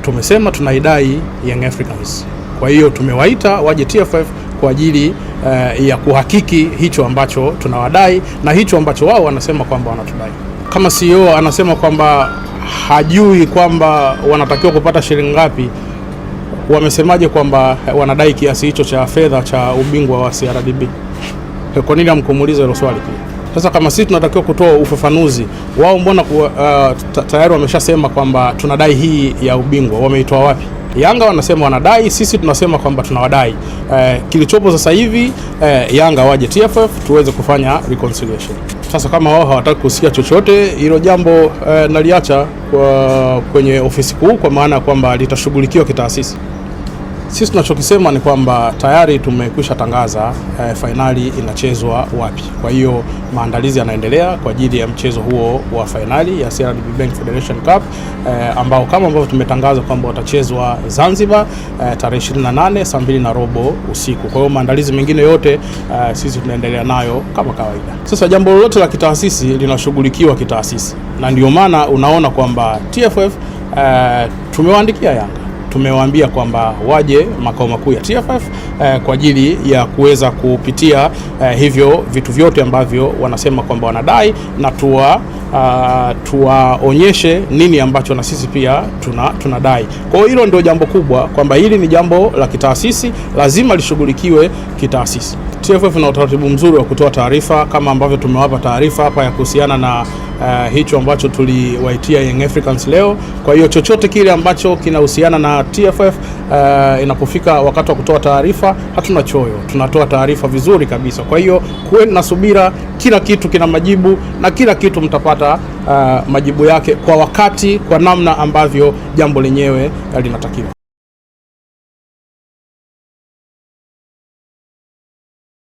tumesema tunaidai Young Africans. Kwa hiyo tumewaita waje TFF kwa ajili ya kuhakiki hicho ambacho tunawadai na hicho ambacho wao wanasema kwamba wanatudai. Kama CEO anasema kwamba hajui kwamba wanatakiwa kupata shilingi ngapi, wamesemaje kwamba wanadai kiasi hicho cha fedha cha ubingwa wa CRDB? Kwa nini hamkumuuliza hilo swali pia? Sasa kama sisi tunatakiwa kutoa ufafanuzi, wao mbona tayari wameshasema kwamba tunadai hii ya ubingwa, wameitoa wapi? Yanga wanasema wanadai, sisi tunasema kwamba tunawadai. Kilichopo sasa hivi Yanga waje TFF tuweze kufanya reconciliation. Sasa kama wao hawataka kusikia chochote, hilo jambo naliacha kwenye ofisi kuu, kwa maana kwamba litashughulikiwa kitaasisi. Sisi tunachokisema ni kwamba tayari tumekwisha tangaza fainali inachezwa wapi. Kwa hiyo maandalizi yanaendelea kwa ajili ya mchezo huo wa fainali ya CRDB Bank Federation Cup ambao kama ambavyo tumetangaza kwamba watachezwa Zanzibar tarehe 28 saa 2:15 usiku. Kwa hiyo maandalizi mengine yote sisi tunaendelea nayo kama kawaida. Sasa jambo lolote la kitaasisi linashughulikiwa kitaasisi, na ndio maana unaona kwamba TFF tumewaandikia Yanga, tumewaambia kwamba waje makao makuu ya TFF kwa ajili ya kuweza kupitia hivyo vitu vyote ambavyo wanasema kwamba wanadai, na tuwaonyeshe nini ambacho na sisi pia tunadai. Kwa hiyo hilo ndio jambo kubwa, kwamba hili ni jambo la kitaasisi, lazima lishughulikiwe kitaasisi. TFF na utaratibu mzuri wa kutoa taarifa kama ambavyo tumewapa taarifa hapa ya kuhusiana na hicho ambacho tuliwaitia Young Africans leo. Kwa hiyo chochote kile ambacho kinahusiana na TFF inapofika wakati wa kutoa taarifa, hatuna choyo, tunatoa taarifa vizuri kabisa. Kwa hiyo kuweni na subira, kila kitu kina majibu na kila kitu mtapata majibu yake kwa wakati, kwa namna ambavyo jambo lenyewe linatakiwa.